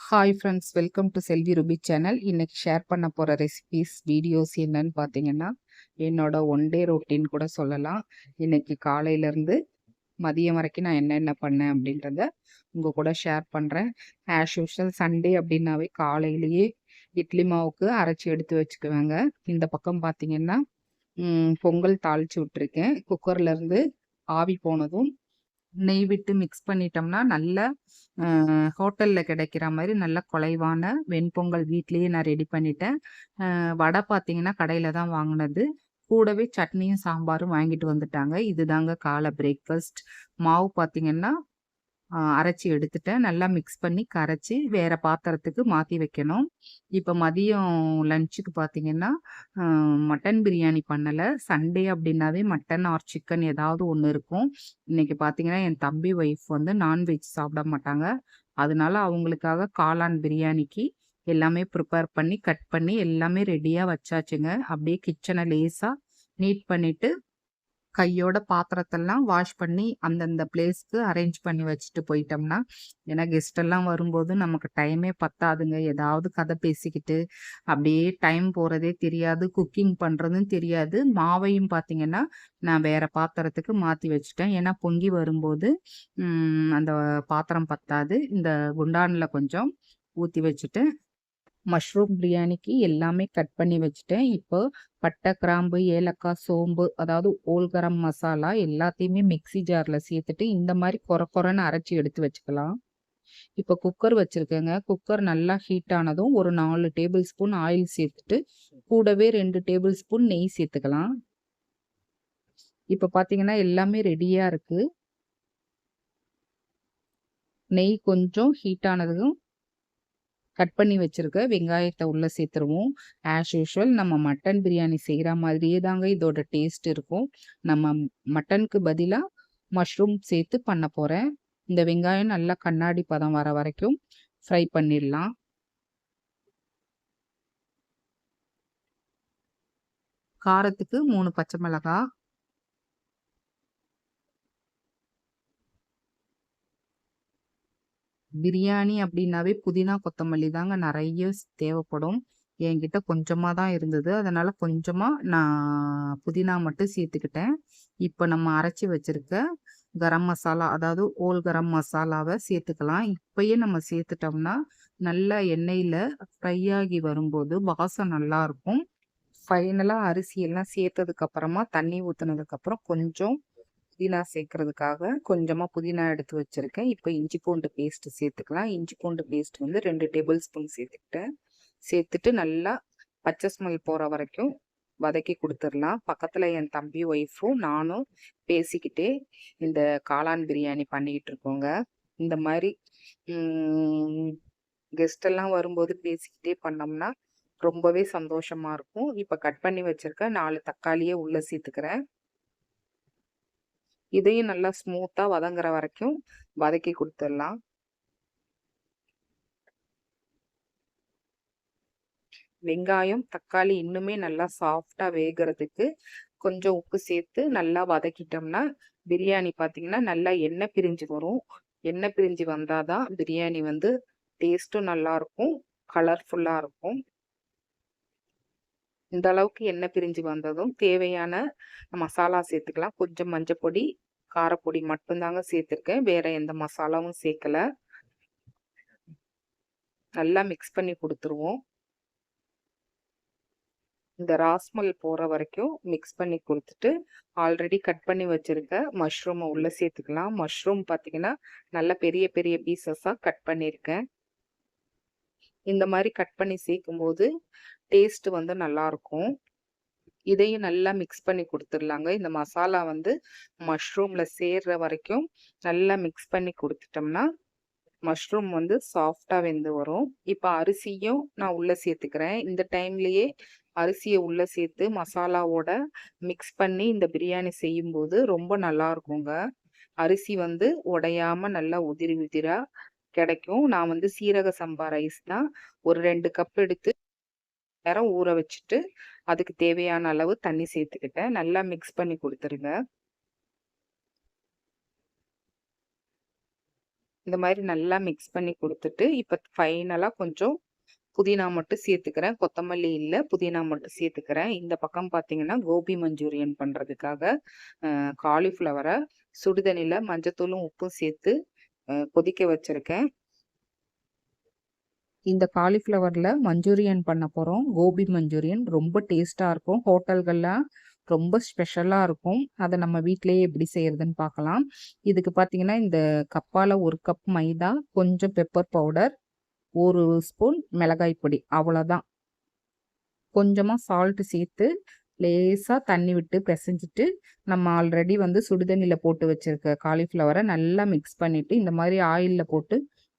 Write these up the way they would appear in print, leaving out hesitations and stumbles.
Hi friends, welcome to Selvi Ruby channel. இன்னைக்கு share பண்ண போகிற ரெசிபீஸ் வீடியோஸ் என்னன்னு பார்த்தீங்கன்னா, என்னோட ஒன் டே ரொட்டீன் கூட சொல்லலாம். இன்னைக்கு காலையிலேருந்து மதியம் வரைக்கும் நான் என்னென்ன பண்ணேன் அப்படின்றத உங்கள் கூட ஷேர் பண்ணுறேன். ஆஸ் யூஷுவல் சண்டே அப்படின்னாவே காலையிலேயே இட்லி மாவுக்கு அரைச்சி எடுத்து வச்சுக்குவேங்க. இந்த பக்கம் பார்த்தீங்கன்னா பொங்கல் தாளித்து விட்டுருக்கேன். குக்கர்லேருந்து ஆவி போனதும் நெய் விட்டு மிக்ஸ் பண்ணிட்டோம்னா நல்ல ஹோட்டலில் கிடைக்கிற மாதிரி நல்ல குலைவான வெண்பொங்கல் வீட்லேயே நான் ரெடி பண்ணிட்டேன். வடை பார்த்தீங்கன்னா கடையில் தான் வாங்கினது. கூடவே சட்னியும் சாம்பாரும் வாங்கிட்டு வந்துட்டாங்க. இதுதாங்க காலை பிரேக்ஃபாஸ்ட். மாவு பார்த்தீங்கன்னா அரைச்சி எடுத்துட்டேன். நல்லா மிக்ஸ் பண்ணி கரைச்சி வேற பாத்திரத்துக்கு மாற்றி வைக்கணும். இப்போ மதியம் லஞ்சுக்கு பார்த்தீங்கன்னா மட்டன் பிரியாணி பண்ணலை. சண்டே அப்படின்னாவே மட்டன் ஆர் சிக்கன் ஏதாவது ஒன்று இருக்கும். இன்னைக்கு பார்த்தீங்கன்னா என் தம்பி ஒய்ஃப் வந்து நான்வெஜ் சாப்பிட மாட்டாங்க. அதனால அவங்களுக்காக காளான் பிரியாணிக்கு எல்லாமே ப்ரிப்பேர் பண்ணி கட் பண்ணி எல்லாமே ரெடியாக வச்சாச்சுங்க. அப்படியே கிச்சனை லேசாக நீட் பண்ணிட்டு கையோட பாத்திரத்தெல்லாம் வாஷ் பண்ணி அந்தந்த பிளேஸ்க்கு அரேஞ்ச் பண்ணி வச்சுட்டு போயிட்டோம்னா, ஏன்னா கெஸ்ட் எல்லாம் வரும்போது நமக்கு டைமே பத்தாதுங்க. ஏதாவது கதை பேசிக்கிட்டு அப்படியே டைம் போகிறதே தெரியாது. குக்கிங் பண்ணுறதும் தெரியாது. மாவையும் பார்த்தீங்கன்னா நான் வேற பாத்திரத்துக்கு மாற்றி வச்சுட்டேன். ஏன்னா பொங்கி வரும்போது அந்த பாத்திரம் பத்தாது. இந்த குண்டானில் கொஞ்சம் ஊற்றி வச்சுட்டு மஷ்ரூம் பிரியாணிக்கு எல்லாமே கட் பண்ணி வச்சுட்டேன். இப்போ பட்டை, கிராம்பு, ஏலக்காய், சோம்பு, அதாவது ஓல் கரம் மசாலா எல்லாத்தையுமே மிக்ஸி ஜாரில் சேர்த்துட்டு இந்த மாதிரி கொரன்னு அரைச்சி எடுத்து வச்சுக்கலாம். இப்போ குக்கர் வச்சுருக்கேங்க. குக்கர் நல்லா ஹீட் ஆனதும் ஒரு 4 டேபிள் ஸ்பூன் ஆயில் சேர்த்துட்டு கூடவே 2 டேபிள் ஸ்பூன் நெய் சேர்த்துக்கலாம். இப்போ பார்த்தீங்கன்னா எல்லாமே ரெடியாக இருக்குது. நெய் கொஞ்சம் ஹீட் ஆனதும் கட் பண்ணி வச்சிருக்க வெங்காயத்தை உள்ளே சேர்த்துருவோம். ஆஸ் யூஷுவல் நம்ம மட்டன் பிரியாணி செய்கிற மாதிரியே தாங்க இதோட டேஸ்ட் இருக்கும். நம்ம மட்டனுக்கு பதிலாக மஷ்ரூம் சேர்த்து பண்ண போகிறேன். இந்த வெங்காயம் நல்லா கண்ணாடி பதம் வர வரைக்கும் ஃப்ரை பண்ணிடலாம். காரத்துக்கு 3 பச்சை மிளகாய், பிரியாணி அப்படின்னாவே புதினா கொத்தமல்லி தாங்க நிறைய தேவைப்படும். என்கிட்ட கொஞ்சமாக தான் இருந்தது. அதனால் கொஞ்சமாக நான் புதினா மட்டும் சேர்த்துக்கிட்டேன். இப்போ நம்ம அரைச்சி வச்சுருக்க கரம் மசாலா, அதாவது ஓல் கரம் மசாலாவை சேர்த்துக்கலாம். இப்போயே நம்ம சேர்த்துட்டோம்னா நல்லா எண்ணெயில் ஃப்ரை ஆகி வரும்போது வாசம் நல்லாயிருக்கும். ஃபைனலாக அரிசியெல்லாம் சேர்த்ததுக்கப்புறமா தண்ணி ஊற்றுனதுக்கப்புறம் கொஞ்சம் புதினா சேர்க்கறதுக்காக கொஞ்சமாக புதினா எடுத்து வச்சுருக்கேன். இப்போ இஞ்சி பூண்டு பேஸ்ட்டு சேர்த்துக்கலாம். இஞ்சி பூண்டு பேஸ்ட் வந்து 2 டேபிள் ஸ்பூன் சேர்த்துக்கிட்டேன். சேர்த்துட்டு நல்லா பச்சை ஸ்மெல் போகிற வரைக்கும் வதக்கி கொடுத்துடலாம். பக்கத்தில் என் தம்பி ஒய்ஃபும் நானும் பேசிக்கிட்டே இந்த காளான் பிரியாணி பண்ணிக்கிட்டு இருக்கோங்க. இந்த மாதிரி கெஸ்டெல்லாம் வரும்போது பேசிக்கிட்டே பண்ணோம்னா ரொம்பவே சந்தோஷமாக இருக்கும். இப்போ கட் பண்ணி வச்சுருக்க 4 தக்காளியை உள்ளே சேர்த்துக்கிறேன். இதையும் நல்லா ஸ்மூத்தாக வதங்குற வரைக்கும் வதக்கி கொடுத்துடலாம். வெங்காயம், தக்காளி இன்னுமே நல்லா சாஃப்டாக வேகிறதுக்கு கொஞ்சம் உப்பு சேர்த்து நல்லா வதக்கிட்டோம்னா பிரியாணி பார்த்தீங்கன்னா நல்லா எண்ணெய் பிரிஞ்சு வரும். எண்ணெய் பிரிஞ்சு வந்தால் தான் பிரியாணி வந்து டேஸ்ட்டும் நல்லாயிருக்கும், கலர்ஃபுல்லாக இருக்கும். இந்த அளவுக்கு எண்ணெய் பிரிஞ்சு வந்ததும் தேவையான மசாலா சேர்த்துக்கலாம். கொஞ்சம் மஞ்சப்பொடி, காரப்பொடி மட்டும்தாங்க சேர்த்துருக்கேன். வேற எந்த மசாலாவும் சேர்க்கல. நல்லா மிக்ஸ் பண்ணி கொடுத்துருவோம். இந்த ராஸ்மல் போகிற வரைக்கும் மிக்ஸ் பண்ணி கொடுத்துட்டு ஆல்ரெடி கட் பண்ணி வச்சுருக்க மஷ்ரூமை உள்ளே சேர்த்துக்கலாம். மஷ்ரூம் பார்த்தீங்கன்னா நல்ல பெரிய பெரிய பீசஸாக கட் பண்ணியிருக்கேன். இந்த மாதிரி கட் பண்ணி சேர்க்கும்போது டேஸ்ட் வந்து நல்லாயிருக்கும். இதையும் நல்லா மிக்ஸ் பண்ணி கொடுத்துடலாங்க. இந்த மசாலா வந்து மஷ்ரூமில் சேர்ற வரைக்கும் நல்லா மிக்ஸ் பண்ணி கொடுத்துட்டோம்னா மஷ்ரூம் வந்து சாஃப்டாக வெந்து வரும். இப்போ அரிசியும் நான் உள்ளே சேர்த்துக்கிறேன். இந்த டைம்லேயே அரிசியை உள்ளே சேர்த்து மசாலாவோட மிக்ஸ் பண்ணி இந்த பிரியாணி செய்யும்போது ரொம்ப நல்லா இருக்குங்க. அரிசி வந்து உடையாமல் நல்லா உதிரி உதிராக கிடைக்கும். நான் வந்து சீரக சம்பா ரைஸ் தான் ஒரு 2 கப் எடுத்து நேரம் ஊற வச்சுட்டு அதுக்கு தேவையான அளவு தண்ணி சேர்த்துக்கிட்டேன். நல்லா மிக்ஸ் பண்ணி கொடுத்துருங்க. இந்த மாதிரி நல்லா மிக்ஸ் பண்ணி கொடுத்துட்டு இப்போ ஃபைனலாக கொஞ்சம் புதினா மட்டும் சேர்த்துக்கிறேன். கொத்தமல்லி இல்ல, புதினா மட்டும் சேர்த்துக்கிறேன். இந்த பக்கம் பார்த்தீங்கன்னா, கோபி மஞ்சூரியன் பண்றதுக்காக காலிஃப்ளவர சுடுதண்ணில மஞ்சத்தூளும், உப்பும் சேர்த்து கொதிக்க வச்சிருக்கேன். இந்த காலிஃப்ளவர்ல மஞ்சூரியன் பண்ண போறோம். கோபி மஞ்சூரியன் ரொம்ப டேஸ்ட்டா இருக்கும். ஹோட்டல்கள்லாம் ரொம்ப ஸ்பெஷலா இருக்கும். அத நம்ம வீட்லயே எப்படி செய்யறதுன்னு பார்க்கலாம். இதுக்கு பார்த்தீங்கன்னா, இந்த கப்பால 1 கப் மைதா, கொஞ்சம் பெப்பர் பவுடர், 1 ஸ்பூன் மிளகாய் பொடி அவ்வளோதான். கொஞ்சமா சால்ட் சேர்த்து லேசா தண்ணி விட்டு பிசைஞ்சிட்டு, நம்ம ஆல்ரெடி வந்து சுடுதண்ணில போட்டு வச்சிருக்க காலிஃப்ளவர நல்லா மிக்ஸ் பண்ணிட்டு, இந்த மாதிரி ஆயில்ல போட்டு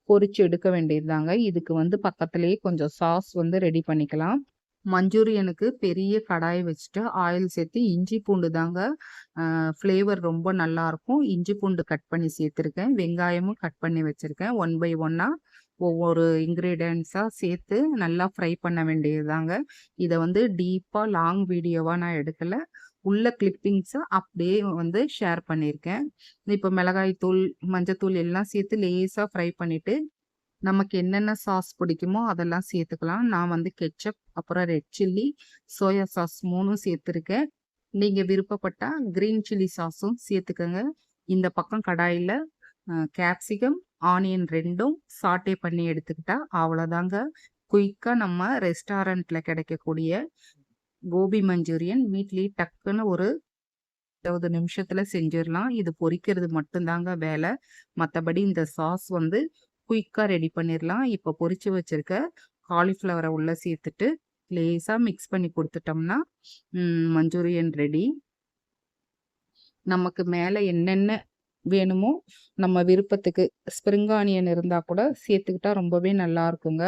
பொரிச்சு எடுக்க வேண்டியதுதாங்க. இதுக்கு வந்து பக்கத்திலேயே கொஞ்சம் சாஸ் வந்து ரெடி பண்ணிக்கலாம். மஞ்சூரியனுக்கு பெரிய கடாய் வச்சுட்டு ஆயில் சேர்த்து இஞ்சி பூண்டு தாங்க ஃப்ளேவர் ரொம்ப நல்லாயிருக்கும். இஞ்சி பூண்டு கட் பண்ணி சேர்த்துருக்கேன். வெங்காயமும் கட் பண்ணி வச்சுருக்கேன். 1 பை 1ஆ ஒவ்வொரு இன்க்ரீடியன்ட்ஸாக சேர்த்து நல்லா ஃப்ரை பண்ண வேண்டியதுதாங்க. இதை வந்து டீப்பாக லாங் வீடியோவாக நான் எடுக்கலை. உள்ள கிளிப்பிங்ஸை அப்படியே வந்து ஷேர் பண்ணியிருக்கேன். இப்போ மிளகாய் தூள், மஞ்சத்தூள் எல்லாம் சேர்த்து லேசாக ஃப்ரை பண்ணிவிட்டு நமக்கு என்னென்ன சாஸ் பிடிக்குமோ அதெல்லாம் சேர்த்துக்கலாம். நான் வந்து கெச்சப், அப்புறம் ரெட் சில்லி, சோயா சாஸ் 3ம் சேர்த்துருக்கேன். நீங்க விருப்பப்பட்டா கிரீன் சில்லி சாஸும் சேர்த்துக்கங்க. இந்த பக்கம் கடாயில கேப்சிகம், ஆனியன் 2ம் சாட்டே பண்ணி எடுத்துக்கிட்டா அவ்வளோதாங்க. குயிக்கா நம்ம ரெஸ்டாரண்ட்ல கிடைக்கக்கூடிய கோபி மஞ்சூரியன் வீட்லயே டக்குன்னு ஒரு 20 நிமிஷத்துல செஞ்சிடலாம். இது பொரிக்கிறது மட்டும்தாங்க வேலை. மற்றபடி இந்த சாஸ் வந்து குயிக்கா ரெடி பண்ணிடலாம். இப்போ பொரிச்சு வச்சிருக்க காலிஃப்ளவரை உள்ள சேர்த்துட்டு லேசா மிக்ஸ் பண்ணி கொடுத்துட்டோம்னா மஞ்சூரியன் ரெடி. நமக்கு மேலே என்னென்ன வேணுமோ நம்ம விருப்பத்துக்கு ஸ்ப்ரிங் ஆனியன் இருந்தால் கூட சேர்த்துக்கிட்டா ரொம்பவே நல்லா இருக்குங்க.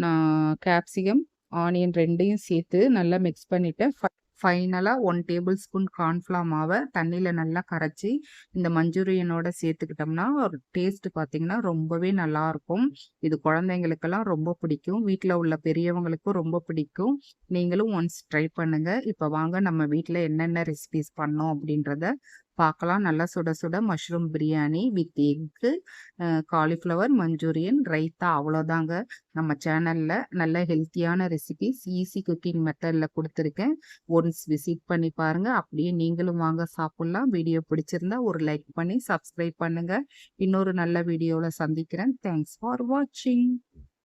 நான் கேப்சிகம், ஆனியன் 2யும் சேர்த்து நல்லா மிக்ஸ் பண்ணிட்டேன். ஃபைனலாக 1 டேபிள் ஸ்பூன் கார்ன்ஃப்ளவர் மாவை தண்ணியில் நல்லா கரைச்சி இந்த மஞ்சூரியனோட சேர்த்துக்கிட்டோம்னா ஒரு டேஸ்ட் பார்த்தீங்கன்னா ரொம்பவே நல்லாயிருக்கும். இது குழந்தைங்களுக்கெல்லாம் ரொம்ப பிடிக்கும். வீட்டில் உள்ள பெரியவங்களுக்கும் ரொம்ப பிடிக்கும். நீங்களும் ஒன்ஸ் ட்ரை பண்ணுங்கள். இப்போ வாங்க நம்ம வீட்டில் என்னென்ன ரெசிபிஸ் பண்ணோம் அப்படின்றத பார்க்கலாம். நல்லா சுட சுட mushroom biryani with egg, cauliflower Manchurian, raita அவ்வளோதாங்க. நம்ம சேனலில் நல்ல ஹெல்த்தியான ரெசிபிஸ் ஈஸி குக்கிங் மெத்தடில் கொடுத்துருக்கேன். ஒன்ஸ் விசிட் பண்ணி பாருங்கள். அப்படியே நீங்களும் வாங்க சாப்பிட்லாம். வீடியோ பிடிச்சிருந்தா ஒரு லைக் பண்ணி சப்ஸ்கிரைப் பண்ணுங்கள். இன்னொரு நல்ல வீடியோவில் சந்திக்கிறேன். தேங்க்ஸ் ஃபார் வாட்சிங்.